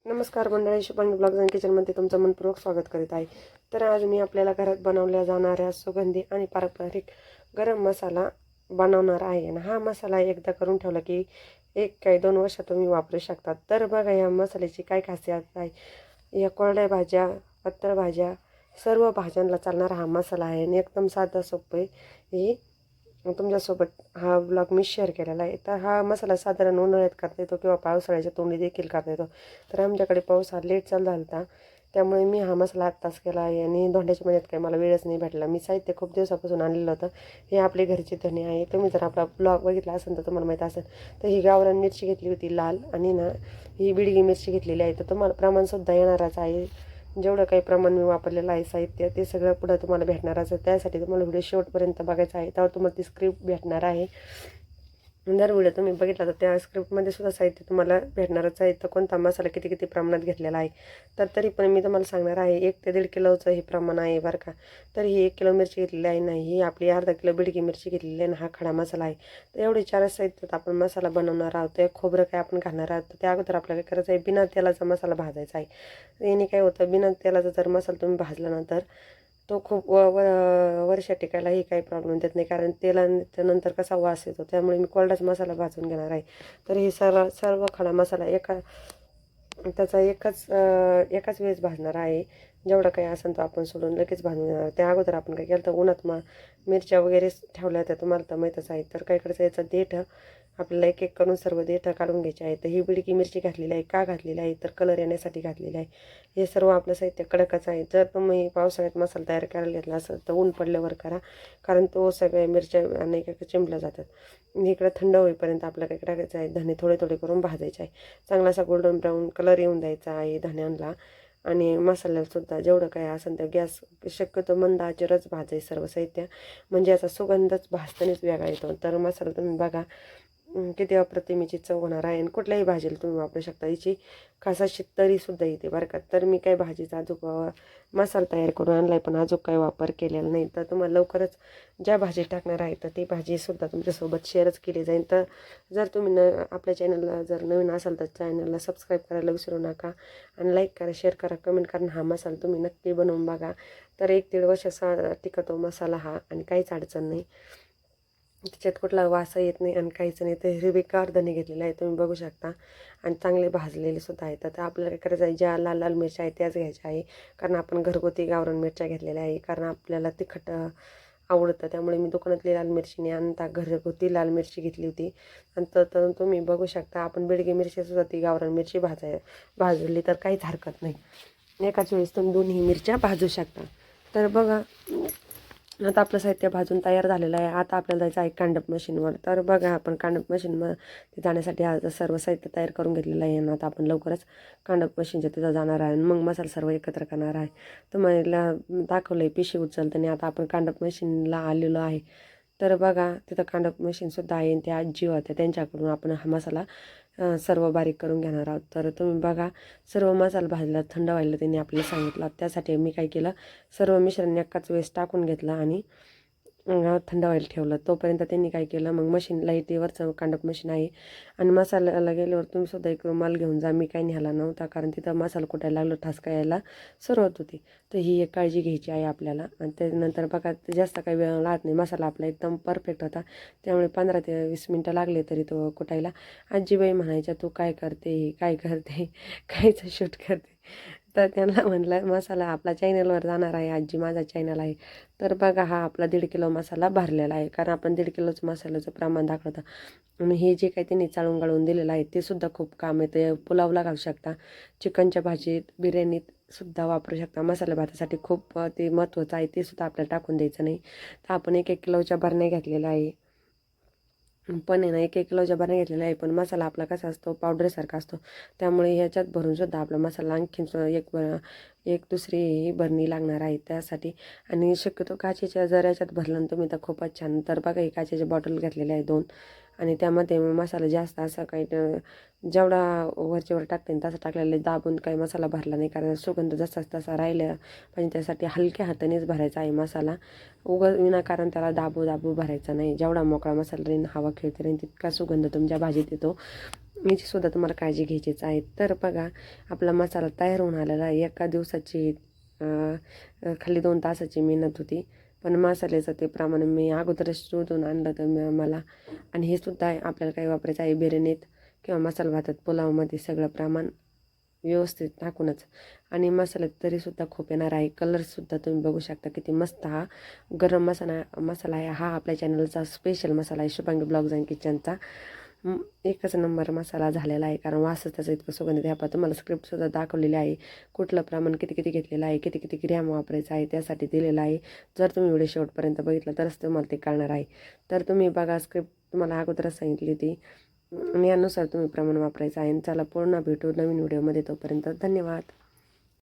नमस्कार मंडळी, Shubhangi blogs and किचनमध्ये तुमचं मनपूर्वक स्वागत करीत आहे. तर आज मी आपल्याला घरात बनवल्या जाणाऱ्या सुगंधी आणि पारंपरिक गरम मसाला बनवणार आहे. आणि हा मसाला एकदा करून ठेवला की 1 काय 2 वर्ष तुम्ही वापरू शकता. तर बघा या मसाल्याची काय खासियत आहे. या कोरड्या भाज्या, पातळ भाज्या, सर्व भाज्यांना चालणारा हा मसाला आहे आणि एकदम साधा सोपं आहे. ही तुमच्यासोबत हा ब्लॉग मी शेअर केलेला आहे. तर हा मसाला साधारण उन्हाळ्यात करता येतो किंवा पावसाळ्याच्या तोंडी देखील करता येतो. तर आमच्याकडे पाऊस हा लेट चालू झाला होता, त्यामुळे मी हा मसाला आत्ताच केला आहे आणि धोंड्याच्या महिन्यात काही मला वेळच नाही भेटला. मी साहित्य खूप दिवसापासून आणलेलं होतं. हे आपले घरचे धणे आहे. तुम्ही जर आपला ब्लॉग बघितला असेल तर तुम्हाला माहीत असेल. तर ही गावरान मिरची घेतली होती लाल, आणि ही बिडगी मिरची घेतलेली आहे. तर तुम्हाला प्रमाणसुद्धा येणारच आहे. जेवढं काही प्रमाण मी वापरलेलं आहे साहित्य ते सगळं पुढं तुम्हाला भेटणारच आहे. त्यासाठी तुम्हाला व्हिडिओ शेवटपर्यंत बघायचा आहे, तेव्हा तुम्हाला ती स्क्रिप्ट भेटणार आहे. जर व्हिडिओ तुम्ही बघितला तर त्या स्क्रिप्टमध्ये सुद्धा साहित्य तुम्हाला भेटणारच आहे. तर कोणता मसाला किती किती प्रमाणात घेतलेला आहे. तर तरी पण मी तुम्हाला सांगणार आहे 1 ते 1.5 किलोचं हे प्रमाण आहे बरं का. तर ही 1 किलो मिरची घेतलेली आहे नाही, ही आपली अर्धा किलो बिडगी मिरची घेतलेली आहे आणि हा खडा मसाला आहे. तर एवढे 4 साहित्यात आपण मसाला बनवणार आहोत. ते खोबरं काय आपण घालणार आहोत. तर त्या अगोदर आपल्याला काय करायचं आहे, बिना तेलाचा मसाला भाजायचा आहे. याने काय होतं, बिना तेलाचा जर मसाला तुम्ही भाजला ना तर तो खूप वर्ष टिकायलाही काही प्रॉब्लेम देत नाही, कारण तेलानंतर कसा वास येतो. त्यामुळे मी कोरडाच मसाला भाजून घेणार आहे. तर हे सर्व सर्व खडा मसाला एकाच वेळेस भाजणार आहे. जेवढा काही असेल तो आपण सोडून लगेच भाजून घेणार. त्या अगोदर आपण काय केलं तर उन्हात मिरच्या वगैरे ठेवल्या त्या तुम्हाला तर माहीतच आहे. तर काय करायचं, याचं देठ आपल्याला एक एक करून सर्व देठ काढून घ्यायचे आहे. तर ही बिडकी मिरची घातलेली आहे. का घातलेली आहे तर कलर येण्यासाठी घातलेली आहे. हे सर्व आपलं साहित्य कडकच आहे. जर तुम्ही पावसाळ्यात मसाला तयार करायला घेतला असेल तर ऊन पडल्यावर करा, कारण तो सगळ्या मिरच्या अनेक चिंबल्या जातात. इकडं थंड होईपर्यंत आपलं काय टाकायचं आहे, धणे थोडे थोडे करून भाजायचे आहे. चांगला असा गोल्डन ब्राऊन कलर येऊन द्यायचा आहे धण्यांना. आणि मसाल्यालासुद्धा जेवढं काय असेल तर गॅस शक्यतो मंद आचेवरच भाजायचं सर्व साहित्य, म्हणजे याचा सुगंधच भाजतानाच वेगळा येतो. तर मसाला तुम्ही बघा किती अप्रतिमीची चव होणार आहे. आणि कुठल्याही भाजीला तुम्ही वापरू शकता. हिची खास अशी तरीसुद्धा येते बरं का. तर मी काही भाजीचा अजून मसाला तयार करून आणला आहे, पण अजून काही वापर केलेला नाही. तर तुम्हाला लवकरच ज्या भाजी टाकणार आहे तर ती भाजीसुद्धा तुमच्यासोबत शेअरच केली जाईल. तर जर तुम्ही आपल्या चॅनलला जर नवीन असाल तर चॅनलला सबस्क्राईब करायला विसरू नका, आणि लाईक करा, शेअर करा, कमेंट करा. हा मसाला तुम्ही नक्की बनवून बघा. तर 1-1.5 वर्ष टिकतो मसाला हा, आणि काहीच अडचण नाही. त्याच्यात कुठला वास येत नाही आणि काहीच नाही. तर हिरवीगार धणे घेतलेले आहे तुम्ही बघू शकता, आणि चांगले भाजलेले सुद्धा आहेत. तर आपल्याला काय करायचं आहे, ज्या लाल लाल मिरच्या आहेत त्याच घ्यायच्या आहे, कारण आपण घरगुती गावरान मिरच्या घेतलेल्या आहे. कारण आपल्याला तिखट आवडतं, त्यामुळे मी दुकानातली लाल मिरची नाही आणता घरगुती लाल मिरची घेतली होती. आणि तर तुम्ही बघू शकता, आपण बेडगी मिरचीसुद्धा ती गावरान मिरची भाजली तर काहीच हरकत नाही. एकाच वेळेस तुम्ही दोन्ही मिरच्या भाजू शकता. तर बघा आता आपलं साहित्य भाजून तयार झालेलं आहे. आता आपल्याला जायचं आहे कांडप मशीनवर. तर बघा आपण कांडप मशीनवर जाण्यासाठी आज सर्व साहित्य तयार करून घेतलेलं आहे. आणि आता आपण लवकरच कांडप मशीनच्या तिथं जाणार आहे, आणि मग मसाला सर्व एकत्र करणार आहे. तुम्हाला दाखवलं आहे पिशी उचलताना. आता आपण कांडप मशीनला आलेलो आहे. तर बघा तिथं कांडप मशीनसुद्धा आहे, आणि त्या आजी होत्या त्यांच्याकडून आपण हा मसाला सर्व बारीक करून घेणार आहोत. तर तुम्ही बघा सर्व मसाला भाजला थंड व्हायला त्यांनी आपल्याला सांगितलं. त्यासाठी मी काय केलं, सर्व मिश्रण एकाच वेळेस टाकून घेतलं आणि थंड व्हायला ठेवलं. तोपर्यंत त्यांनी काय केलं, मग मशीन लाईटीवरचं कांडप मशीन आहे, आणि मसाल्याला गेल्यावर तुम्ही सुद्धा एक रुमाल घेऊन जा. मी काही न्यायला नव्हता, कारण तिथं मसाला कुटायला लागलो, ठसका यायला सुरुवात होती. तर ही एक काळजी घ्यायची आहे आपल्याला. आणि त्यानंतर बघा जास्त काही वेळ लागत नाही, मसाला आपला एकदम परफेक्ट होता. त्यामुळे 15 ते 20 मिनटं लागले तरी तो कुटायला. आजीबाई म्हणायच्या, तू काय करते, काय करते, कायचं शूट करते. तर त्यांना म्हटलं मसाला आपला चॅनलवर जाणार आहे आजी, माझा चॅनल आहे. तर बघा हा आपला 1.5 किलो मसाला भरलेला आहे, कारण आपण 1.5 किलोच मसाल्याचं प्रमाण दाखवतं. आणि हे जे काही त्यांनी चाळून गाळून दिलेलं आहे ते सुद्धा खूप काम येतं. पुलावला घालू शकता, चिकनच्या भाजीत, बिर्याणीत सुद्धा वापरू शकता. मसाला भातासाठी खूप ते महत्त्वाचं आहे, ते सुद्धा आपल्याला टाकून द्यायचं नाही. तर आपण 1-1 किलोच्या भरण्या घेतलेल्या आहे. पण आहे ना 1-1 किलोच्या भरण्या घेतलेल्या आहे, पण मसाला आपला कसा असतो पावडरसारखा असतो. त्यामुळे ह्याच्यात भरूनसुद्धा आपला मसाला आणखीन एक दुसरी बरणी लागणार आहे त्यासाठी. आणि शक्यतो काचेच्या जर याच्यात भरलं ना तुम्ही तर खूपच छान. तर बघा ही काचेच्या बॉटल घेतलेल्या आहे 2, आणि त्यामध्ये मसाला जास्त असा काही जेवढा वरच्यावर टाकते तसा टाकलेला दाबून काही मसाला भरला नाही, कारण सुगंध जसाच तसा राहिला पाहिजे. त्यासाठी हलक्या हातानेच भरायचा आहे मसाला. विनाकारण त्याला दाबू दाबू भरायचा नाही. जेवढा मोकळा मसाला राहील, हवा खेळते राहील, तितका सुगंध तुमच्या भाजीत येतो. याचीसुद्धा तुम्हाला काळजी घ्यायचीच आहे. तर बघा आपला मसाला तयार होऊन आलेला आहे. एका दिवसाची खाली 2 तासाची मेहनत होती. पण मसाल्याचं ते प्रमाण मी अगोदरच शोधून आणलं तर मला आणि हे सुद्धा आपल्याला काही वापरायचं आहे बिर्याणीत किंवा मसाला भातात पुलावमध्ये सगळं प्रमाण व्यवस्थित टाकूनच. आणि मसाल्यात तरीसुद्धा खूप येणार आहे. कलरसुद्धा तुम्ही बघू शकता किती मस्त हा गरम मसाला आहे. हा आपल्या चॅनलचा स्पेशल मसाला आहे शुभांगी ब्लॉग्स अँड किचनचा. एकच नंबर मसाला झालेला आहे कारण वासच त्याचं इतकं सुगंधित आहे. तुम्हाला स्क्रिप्टसुद्धा दाखवलेली आहे कुठलं प्रमाण किती किती घेतलेलं आहे, किती किती ग्रॅम वापरायचं आहे त्यासाठी दिलेलं आहे. जर तुम्ही व्हिडिओ शेवटपर्यंत बघितलं तरच तुम्हाला ते कळणार आहे. तर तुम्ही बघा स्क्रिप्ट तुम्हाला अगोदरच सांगितली होती आणि यानुसार तुम्ही प्रमाण वापरायचं आहे. चला पूर्ण भेटू नवीन व्हिडिओमध्ये. तोपर्यंत धन्यवाद.